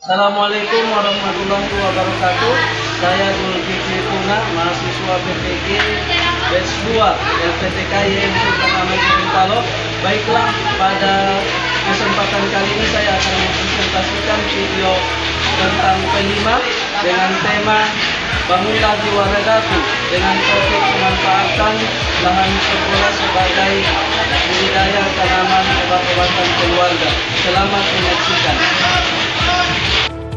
Assalamualaikum warahmatullahi wabarakatuh. Saya Zulkifli Punga, mahasiswa PPG Batch 2 LPTKIM Sultan Ahmed Gorontalo. Baiklah, pada kesempatan kali ini saya akan mempresentasikan video tentang P5 dengan tema Bangunlah Jiwa Ragaku dengan topik pemanfaatan lahan sekolah sebagai budidaya tanaman obat-obatan keluarga. Selamat menyaksikan.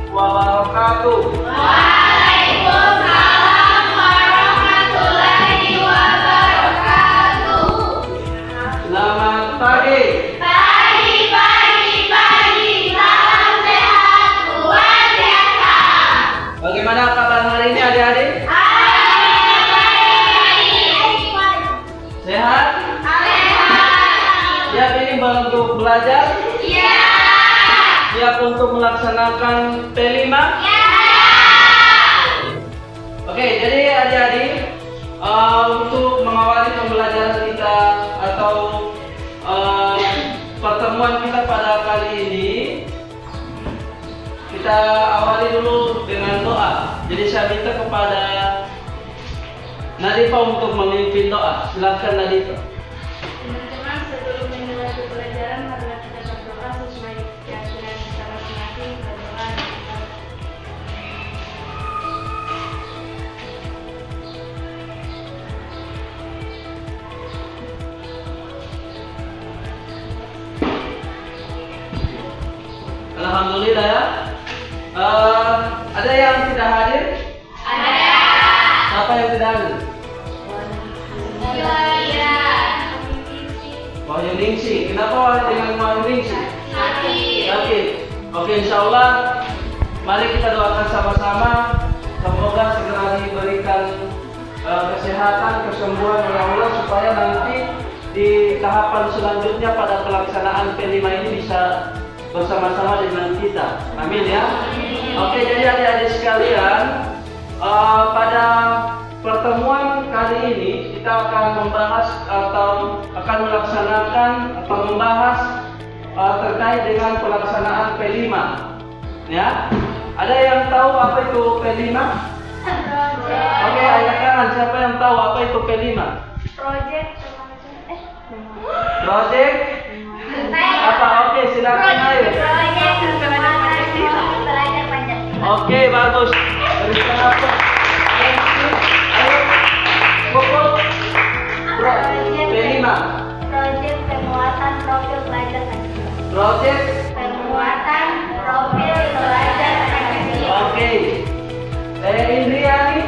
Wabarakatuh. Waalaikumsalam warahmatullahi wabarakatuh. Selamat pagi. Pagi. Salam sehat, luar biasa. Bagaimana kabar hari ini adik-adik? Sehat? Siap ini untuk belajar? Iya. Siap untuk melaksanakan P5? Iya. Oke, jadi adik-adik untuk mengawali pembelajaran kita atau pertemuan kita pada kali ini, kita awali dulu dengan doa. Jadi saya minta kepada Nadifa untuk memimpin doa. Silakan Nadifa. Teman-teman, sebelum memulai pembelajaran, marilah kita berdoa sesuai keyakinan kita masing-masing. Berdoa kita. Alhamdulillah ya. Ada yang tidak hadir? Ada. Siapa yang tidak hadir? Iya. Wahyu Ningsi. Kenapa dengan Wahyu Ningsi? Sakit. Sakit. Oke, insya Allah mari kita doakan sama-sama. Semoga segera diberikan kesehatan, kesembuhan oleh Allah supaya nanti di tahapan selanjutnya pada pelaksanaan P5 ini bisa bersama-sama dengan kita. Amin ya. Oke, jadi adik-adik sekalian, pada pertemuan kali ini kita akan membahas atau akan melaksanakan atau membahas terkait dengan pelaksanaan P5. Ya, ada yang tahu apa itu P5? Oke, angkat tangan. Siapa yang tahu apa itu P5? Project. Project apa? Oke, silakan ayo. Belajar Pancasila. Oke, bagus. Berikan apa? Ayo, pokok P5. Project penguatan profil pelajar Pancasila. Project. Penguatan profil pelajar Pancasila. Oke. Indriani,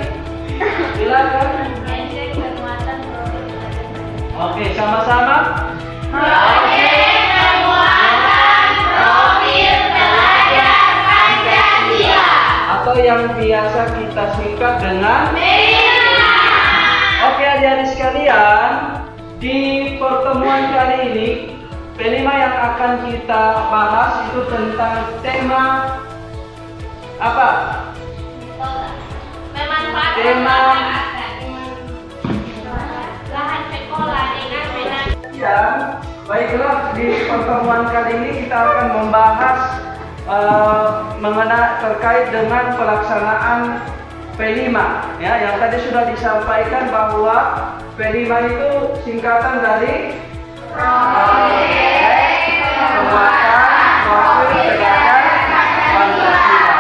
silakan. Project penguatan profil pelajar Pancasila. Oke, sama-sama. Project penguatan profil pelajar Pancasila. Atau yang biasa kita singkat dengan. Oke, adik-adik sekalian, di pertemuan kali ini P5 yang akan kita bahas itu tentang tema apa? Memanfaatkan Tema. lahan sekolah dengan Ya, baiklah, di pertemuan kali ini kita akan membahas mengenai terkait dengan pelaksanaan P5 ya, yang tadi sudah disampaikan bahwa P5 itu singkatan dari penguatan profil pelajar Pancasila.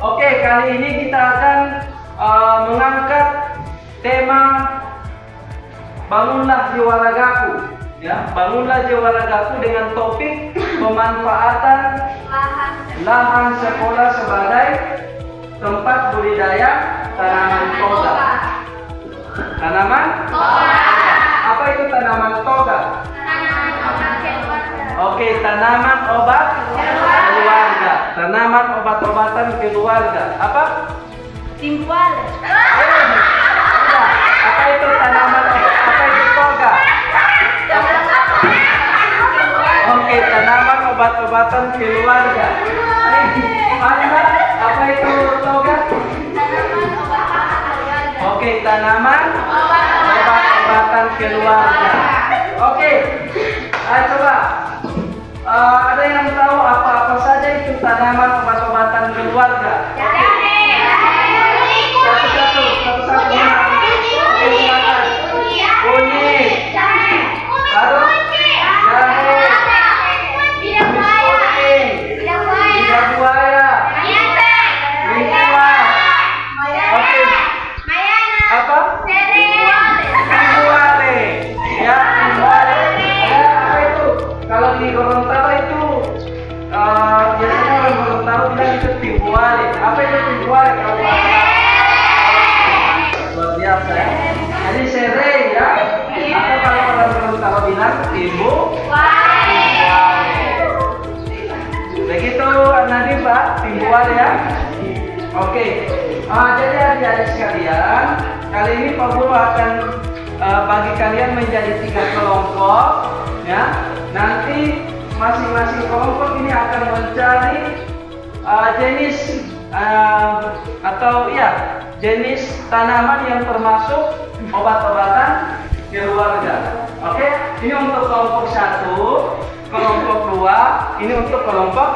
Oke, kali ini kita akan mengangkat tema Bangunlah Jiwa Ragaku. Ya, bangunlah jiwa ragaku dengan topik pemanfaatan lahan sekolah sebagai tempat budidaya tanaman toga. Tanaman? Apa itu tanaman toga? Oke, tanaman obat keluarga. Tanaman obat-obatan keluarga. Apa? Timpal. Apa itu tanaman? Apa itu toga? Oke, tanaman obat-obatan keluarga. Anda, apa itu toga? Oke, tanaman obat-obatan keluarga. Oke, coba ada yang tahu apa-apa saja itu tanaman obat-obatan keluarga? keluarga? Satu-satu. Oke, silakan. Kunyit. Lalu jahe. Kuning. Lidah buaya. Lingkungan. Oke. Apa? Timbuale. Ya, timbuale. Ya, apa itu? Kalau di Gorontalo itu biasanya orang Gorontalo bilang itu timbuale. Apa itu timbuale kalau luar biasa ya. Jadi serai ya. Atau kalau orang Gorontalo bilang timbuale. Begitu Nadif Pak, timbuale ya. Oke. Jadi adik-adik sekalian, kali ini Pak Guru akan bagi kalian menjadi 3 kelompok ya. Nanti masing-masing kelompok ini akan mencari jenis atau ya jenis tanaman yang termasuk obat-obatan keluarga. Oke, ini untuk kelompok 1, kelompok 2, ini untuk kelompok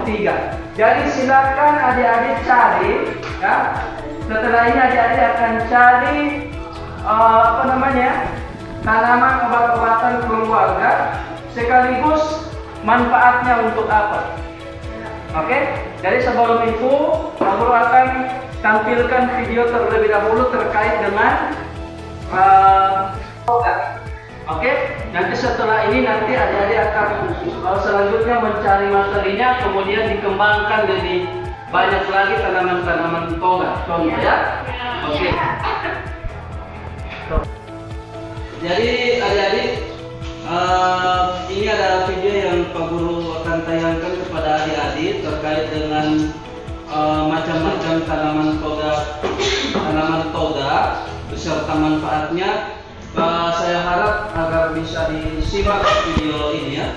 3. Jadi silakan adik-adik cari ya. Setelah ini adik-adik akan cari tanaman obat-obatan keluarga sekaligus manfaatnya untuk apa. Oke, jadi sebelum itu Pak Guru akan tampilkan video terlebih dahulu terkait dengan oke, nanti setelah ini adik-adik akan selanjutnya mencari materinya, kemudian dikembangkan jadi banyak lagi tanaman-tanaman toga, contoh ya. Oke. Jadi adik-adik, ini ada video yang Pak Guru akan tayangkan kepada adik-adik terkait dengan macam-macam tanaman toga beserta manfaatnya. Saya harap agar bisa disimak video ini ya.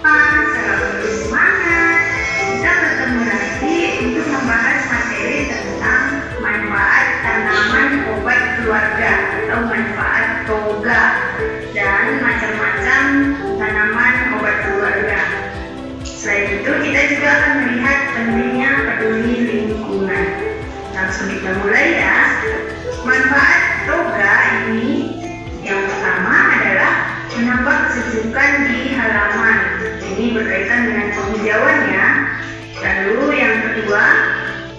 Selamat bersemangat. Kita bertemu lagi untuk membahas materi tentang manfaat tanaman obat keluarga atau manfaat toga dan macam-macam tanaman obat keluarga. Selain itu kita juga akan melihat pentingnya peduli lingkungan. Langsung kita mulai ya. Manfaat toga ini yang pertama adalah menambah kesejukan di halaman. Ini berkaitan dengan penghijauannya. Lalu yang kedua,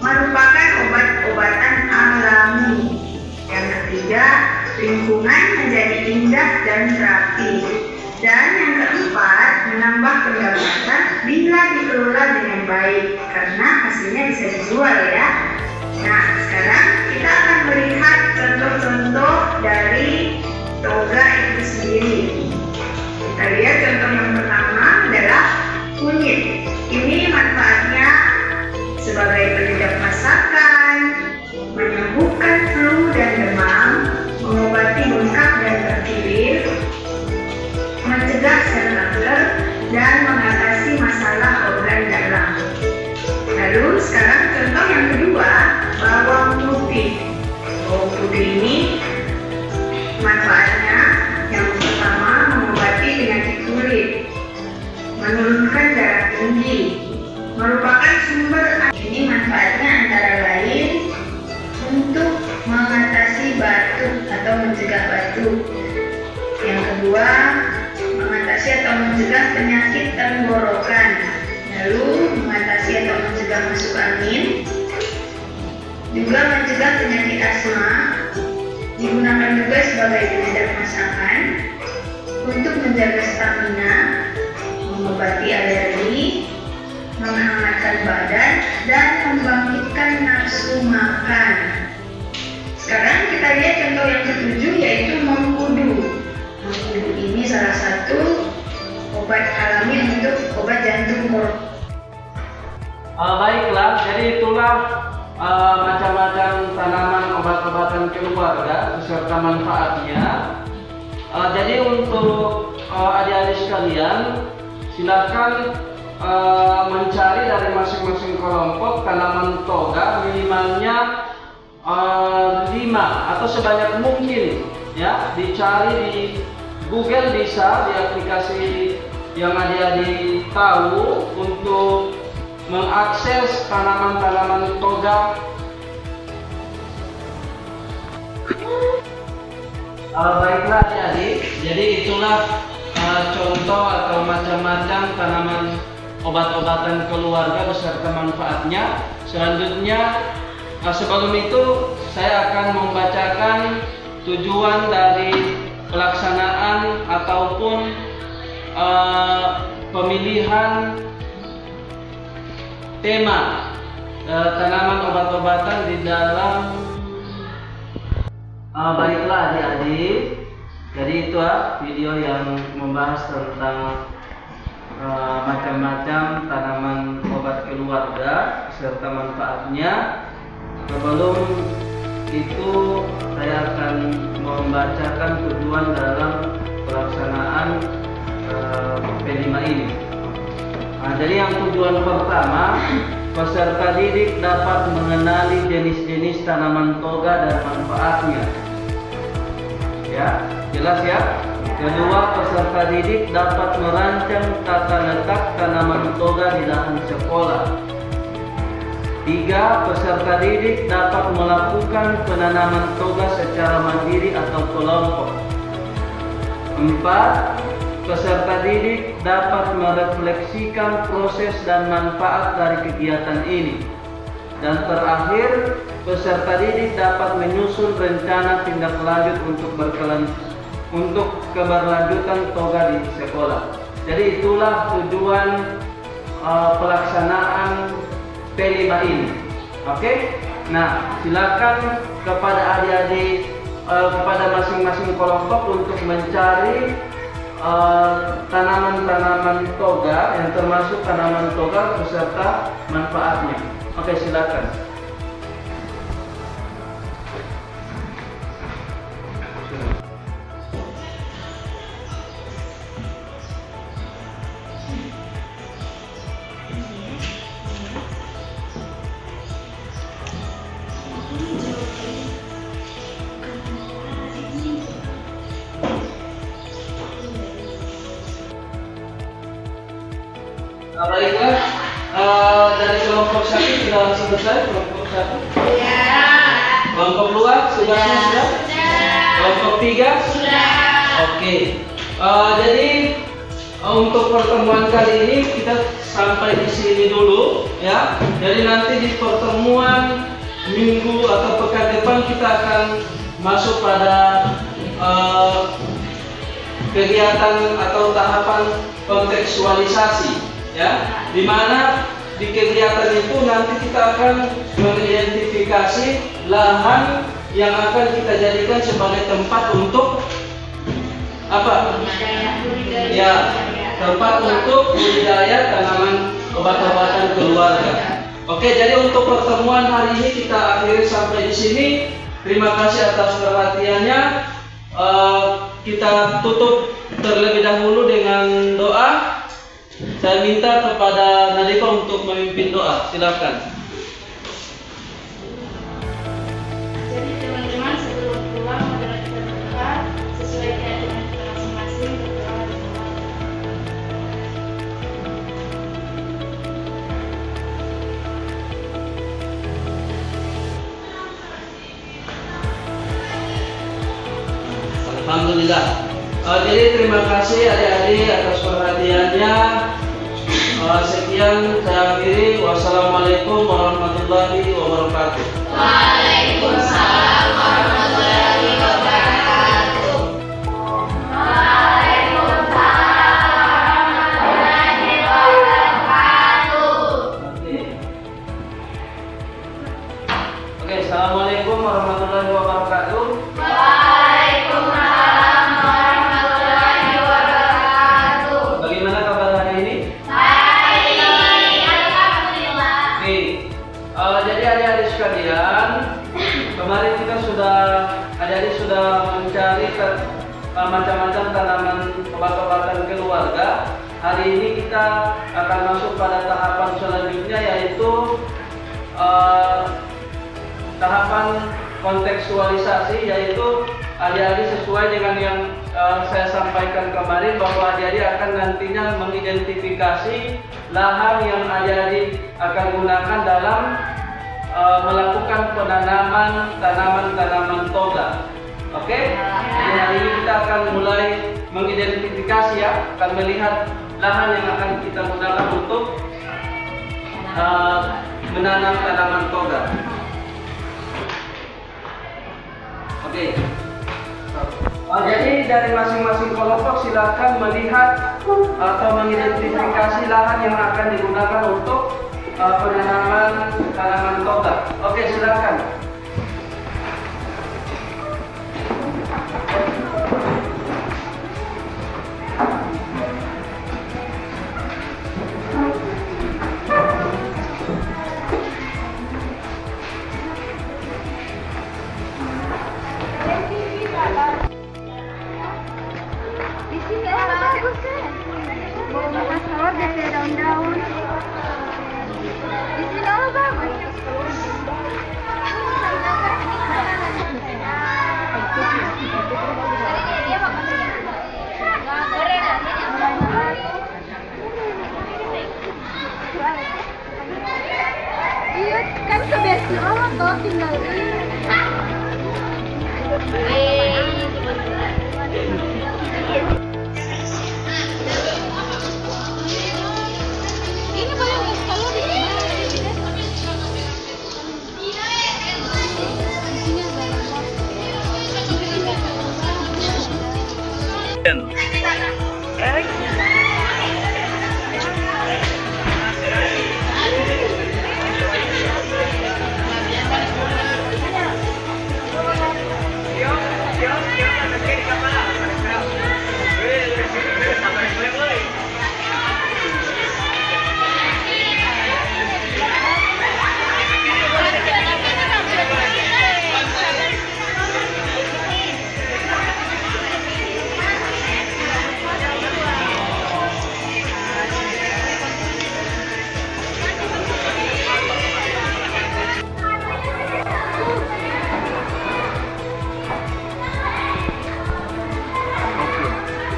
merupakan obat-obatan alami. Yang ketiga, lingkungan menjadi indah dan rapi. Dan yang keempat, menambah pendapatan bila dikelola dengan baik karena hasilnya bisa dijual ya. Nah, sekarang kita akan melihat contoh-contoh dari toga itu sendiri. Kita lihat contoh yang pertama adalah kunyit. Ini manfaatnya sebagai penyedap masakan, menyembuhkan flu dan demam, mengobati bengkak dan berkilir, mencegah sel kanker, dan mengatasi masalah organ dalam. Lalu sekarang contoh yang kedua, bawang putih. Bawang putih ini manfaatnya yang pertama mengobati penyakit kulit, menurunkan darah tinggi, merupakan sumber. Ini manfaatnya antara lain untuk mengatasi batuk atau mencegah batuk. Yang kedua, mengatasi atau mencegah penyakit tenggorokan. Lalu mengatasi atau mencegah masuk angin, juga mencegah penyakit asma, digunakan juga sebagai penyedap masakan, untuk menjaga stamina, mengobati alergi, menghangatkan badan, dan membangkitkan nafsu makan. Sekarang kita lihat contoh yang ketujuh, yaitu mengkudu. Mengkudu ini salah satu obat alami untuk obat jantung koroner. Baiklah, jadi itulah macam-macam tanaman obat-obatan keluarga beserta manfaatnya. Jadi untuk adik-adik sekalian, silakan mencari dari masing-masing kelompok tanaman toga minimalnya 5 atau sebanyak mungkin ya. Dicari di Google bisa, di aplikasi yang adik-adik tahu untuk mengakses tanaman-tanaman toga? Baiklah adik-adik, jadi itulah contoh atau macam-macam tanaman obat-obatan keluarga beserta manfaatnya. Selanjutnya, sebelum itu saya akan membacakan tujuan dari pelaksanaan ataupun pemilihan tema tanaman obat-obatan di dalam. Baiklah adik-adik, jadi itu video yang membahas tentang macam-macam tanaman obat keluarga serta manfaatnya. Sebelum itu saya akan membacakan tujuan dalam pelaksanaan P5 ini. Jadi yang tujuan pertama, peserta didik dapat mengenali jenis-jenis tanaman toga dan manfaatnya. Ya, jelas ya. Kedua, peserta didik dapat merancang tata letak tanaman toga di dalam sekolah. Tiga, peserta didik dapat melakukan penanaman toga secara mandiri atau kelompok. Empat, peserta didik dapat merefleksikan proses dan manfaat dari kegiatan ini. Dan terakhir, peserta didik dapat menyusun rencana tindak lanjut untuk keberlanjutan toga di sekolah. Jadi itulah tujuan pelaksanaan P5 ini. Oke? Nah, silakan kepada adik-adik, kepada masing-masing kelompok untuk mencari tanaman-tanaman toga yang termasuk tanaman toga beserta manfaatnya. Oke, silakan. Baiklah, dari kelompok 1 sudah selesai kelompok 1? Ya. Kelompok 2 sudah? Kelompok 3? Sudah. Oke. Jadi untuk pertemuan kali ini kita sampai di sini dulu ya. Jadi nanti di pertemuan minggu atau pekan depan kita akan masuk pada kegiatan atau tahapan kontekstualisasi. Ya, di mana di kegiatan itu nanti kita akan mengidentifikasi lahan yang akan kita jadikan sebagai tempat untuk apa? Ya, tempat untuk budidaya tanaman obat-obatan keluarga. Oke, jadi untuk pertemuan hari ini kita akhiri sampai di sini. Terima kasih atas perhatiannya. Kita tutup terlebih dahulu dengan doa. Saya minta kepada Nadifa untuk memimpin doa. Silakan. Jadi teman-teman sebelum pulang adalah kita berdoa sesuai keyakinan kita masing-masing, berdoa di rumah. Alhamdulillah. Jadi terima kasih adik-adik atas perhatiannya. Sekian saya akhiri. Wassalamualaikum warahmatullahi wabarakatuh. Waalaikumsalam warahmatullahi wabarakatuh. Oke, assalamualaikum warahmatullahi wabarakatuh. Bagaimana kabar hari ini? Jadi adik-adik sekalian, kemarin kita adik-adik sudah mencari macam-macam tanaman obat-obatan keluarga. Hari ini kita akan masuk pada tahapan selanjutnya, yaitu tahapan kontekstualisasi, yaitu adik-adik sesuai dengan yang saya sampaikan kemarin bahwa adik-adik akan nantinya mengidentifikasi lahan yang adik-adik akan gunakan dalam melakukan penanaman tanaman toga. Oke? Jadi hari ini kita akan mulai mengidentifikasi ya, akan melihat lahan yang akan kita gunakan untuk menanam tanaman toga. Oke. Jadi dari masing-masing kelompok silakan melihat atau mengidentifikasi lahan yang akan digunakan untuk penanaman tanaman toga. Oke, silakan. Di sini bagus kan? Bawa sawah dari daun-daun. Di sini bagus. Iya kan kebiasaan toh tinggal ini.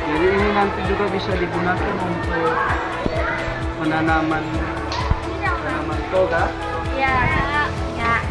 Jadi ini nanti juga bisa digunakan untuk penanaman toga. Ya. Ya.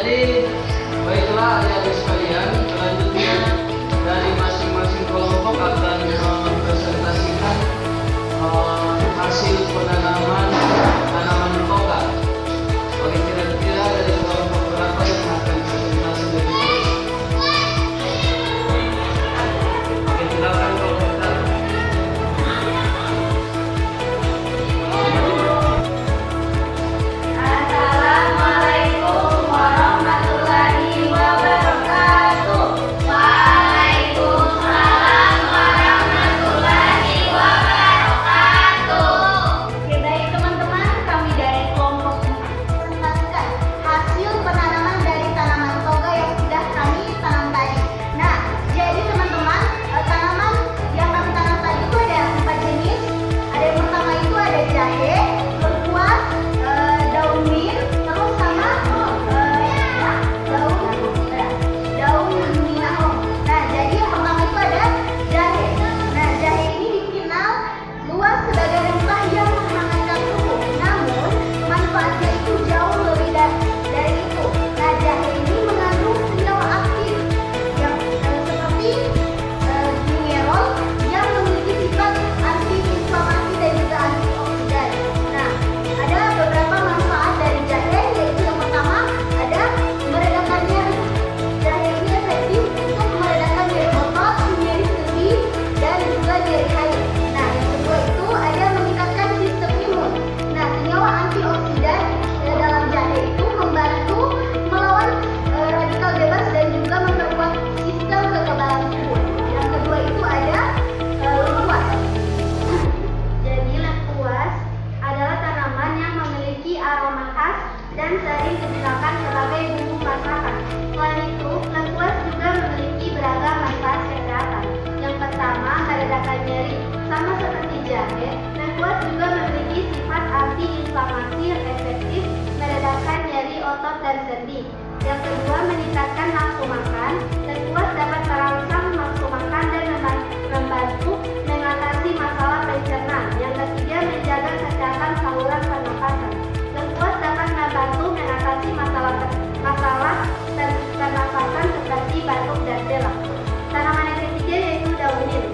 Jadi baiklah adik-adik sekalian, selanjutnya dari masing-masing kelompok akan mempresentasikan hasil penanaman tanaman toga. Oke, kira-kira dari kelompok berapa yang akan presentasi dari ini? Oke, silakan komentar. Assalamualaikum warahmatullahi wabarakatuh. Waalaikumsalam warahmatullahi wabarakatuh. Oke, baik teman-teman, kami dari kelompok presentasikan hasil penanaman dari tanaman toga yang sudah kami tanam tadi. Nah, jadi teman-teman, tanaman yang kami tanam tadi itu ada 4 jenis. Ada yang pertama itu ada jahe, lengkuas, daun mint, terus sama daun minahong. Nah, jadi yang pertama itu ada jahe. Nah, jahe ini dikenal luas sebagai rempah yang menghangatkan tubuh. Namun, manfaatnya itu jauh lebih dari itu. Nah, jahe ini mengandung senyawa aktif yang seperti gingerol yang memiliki sifat anti-inflamasi dan juga antioksidan. Nah, ada beberapa manfaat dari jahe, yaitu yang pertama ada meredakan nyeri. Jahe ini efektif untuk meredakan nyeri otot, nyeri sendi, dan juga nyeri haid. Nah, yang kedua itu ada meningkatkan sistem imun. Nah, senyawa antioksidan dalam jahe itu membantu melawan radikal bebas dan juga memperkuat sistem kekebalan tubuh. Yang kedua itu ada lengkuas. Jadi lengkuas adalah tanaman yang memiliki aroma khas dan sering digunakan sebagai bumbu masakan. Selain itu, lengkuas juga memiliki beragam manfaat kesehatan. Yang pertama, meredakan nyeri. Sama seperti jahe, lengkuas juga memiliki sifat anti-inflamasi yang efektif meredakan nyeri otot dan sendi. Yang kedua, meningkatkan nafsu makan. Lengkuas dapat merangsang nafsu makan dan membantu mengatasi masalah pencernaan. Yang ketiga, menjaga kesehatan saluran pernapasan. Lengkuas dapat membantu mengatasi masalah pernapasan seperti batuk dan pilek. Tanaman yang ketiga yaitu daun mint.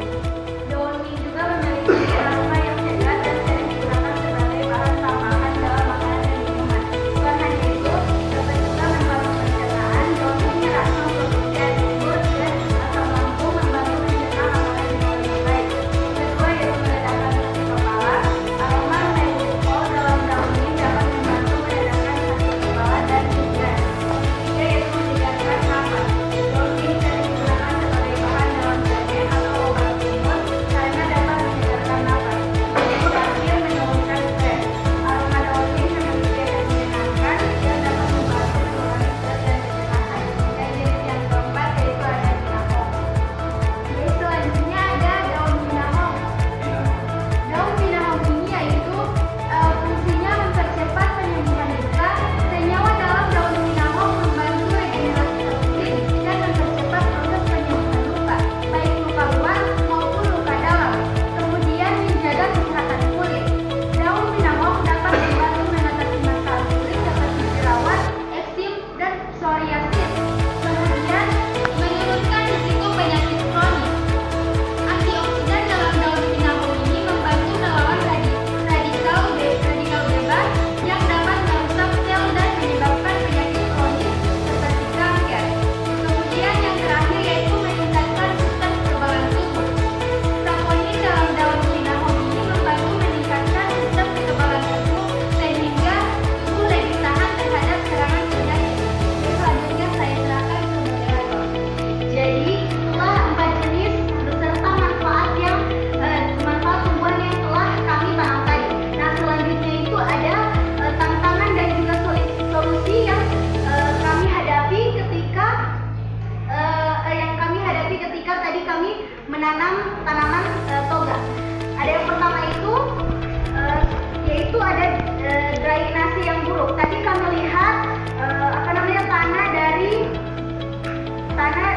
Daun mint juga memiliki aroma yang segar dan sering digunakan sebagai bahan tambahan dalam makanan dan minuman. Bukan hanya itu, dapat juga membantu pencernaan. Daun mint merangsang produksi antibiotik dan asam lambung, membantu mencerna makanan dengan lebih baik. Yang kedua yaitu meredakan sakit kepala. Aroma menthol dalam daun mint dapat membantu meredakan sakit kepala dan pikiran. Ketiga yaitu menyegarkan nafas. Daun mint sering digunakan sebagai bahan dalam jahe atau obat timun karena dapat menyegarkan nafas. Yang terakhir, menurunkan stres. Aroma daun mint memiliki efek menyenangkan dan dapat membantu mengurangi stres dan kecemasan. Dan jenis yang keempat yaitu ada minahong. Jadi selanjutnya ada daun minahong. Daun minahong ini yaitu fungsinya mempercepat penyembuhan luka. Senyawa dalam daun minahong membantu regenerasi toksik dan mempercepat proses penyembuhan luka, baik luka luar maupun luka dalam. Kemudian menjaga kesehatan kulit. Daun minahong dapat membantu mengatasi masalah kulit seperti jerawat, eksim, dan psoriasis. Kemudian menurunkan risiko penyakit kronis. Antioksidan dalam daun minahong ini membantu melawan radikal bebas yang dapat merusak sel dan menyebabkan penyakit kronis seperti kanker. Kemudian yang terakhir yaitu meningkatkan sistem kekebalan tubuh. Saponin dalam daun minahong ini membantu meningkatkan sistem kekebalan tubuh sehingga tubuh lebih tahan terhadap serangan penyakit. Selanjutnya saya serahkan ke moderator. Jadi itulah 4 jenis beserta manfaat tumbuhan yang telah kami tanam tadi. Nah, selanjutnya itu ada tantangan dan juga solusi yang kami hadapi ketika tadi kami menanam tanaman toga. Ada yang pertama itu yaitu ada drainase yang buruk. Tadi kami lihat tanah.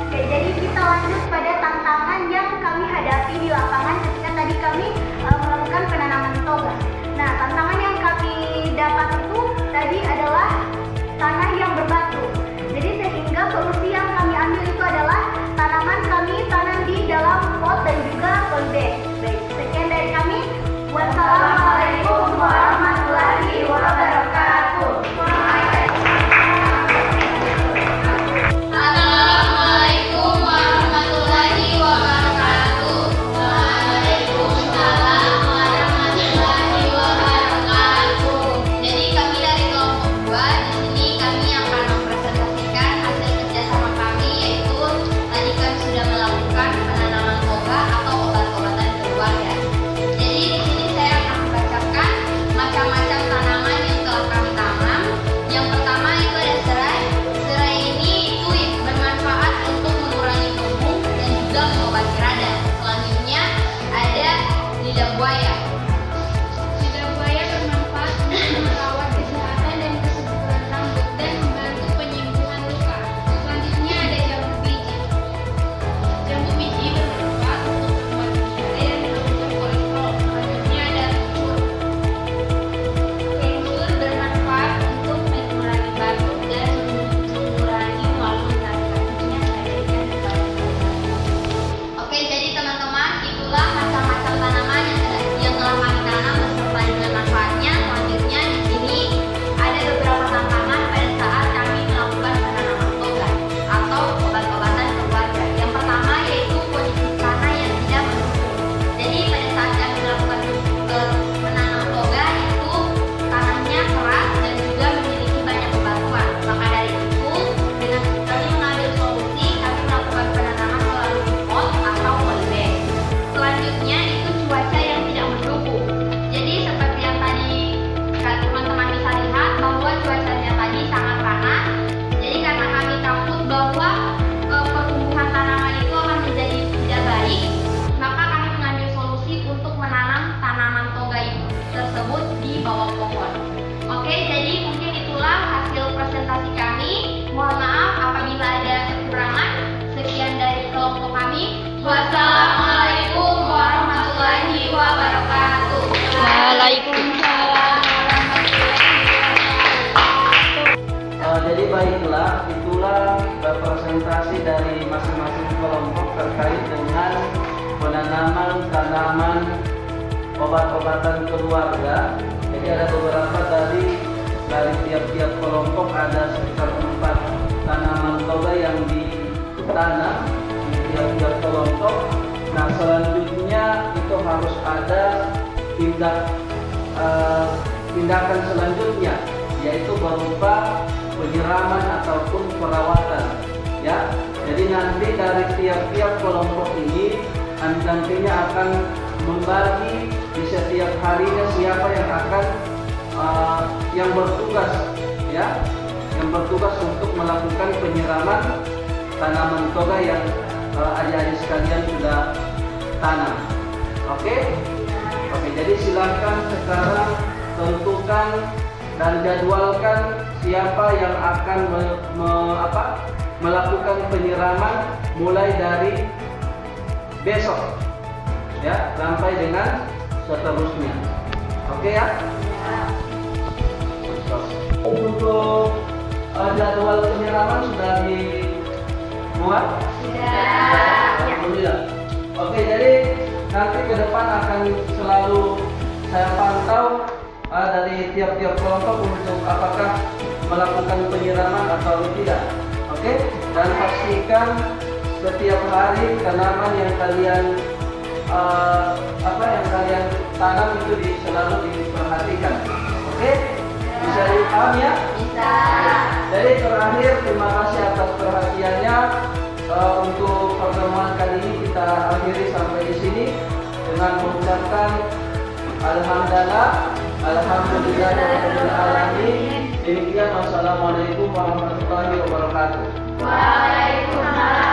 Oke, jadi kita lanjut pada tantangan yang kami hadapi di lapangan ketika tadi kami melakukan penanaman toga. Nah, tantangan yang kami dapat itu tadi adalah tanaman obat-obatan keluarga. Jadi ada beberapa dari tiap-tiap kelompok ada sekitar 4 tanaman toga yang ditanam di tiap-tiap kelompok. Nah, selanjutnya itu harus ada tindakan selanjutnya, yaitu berupa penyiraman ataupun perawatan. Ya, jadi nanti dari tiap-tiap kelompok ini nantinya akan membagi di setiap harinya siapa yang akan yang bertugas, ya, yang bertugas untuk melakukan penyiraman tanaman toga yang adik-adik sekalian sudah tanam. Oke? Oke, jadi silakan sekarang tentukan dan jadwalkan siapa yang akan melakukan penyiraman mulai dari besok, ya, sampai dengan seterusnya. Oke ya? Untuk jadwal penyiraman sudah dibuat? Sudah. Alhamdulillah. Oke, jadi nanti ke depan akan selalu saya pantau dari tiap-tiap kelompok untuk apakah melakukan penyiraman atau tidak. Oke? Dan pastikan setiap hari tanaman yang kalian tanam itu selalu diperhatikan. Oke? Bisa dipaham ya? Bisa. Jadi terakhir, terima kasih atas perhatiannya. Untuk pertemuan kali ini kita akhiri sampai di sini dengan mengucapkan alhamdulillahirabbil alamin. Demikian, wassalamualaikum warahmatullahi wabarakatuh. Waalaikumsalam.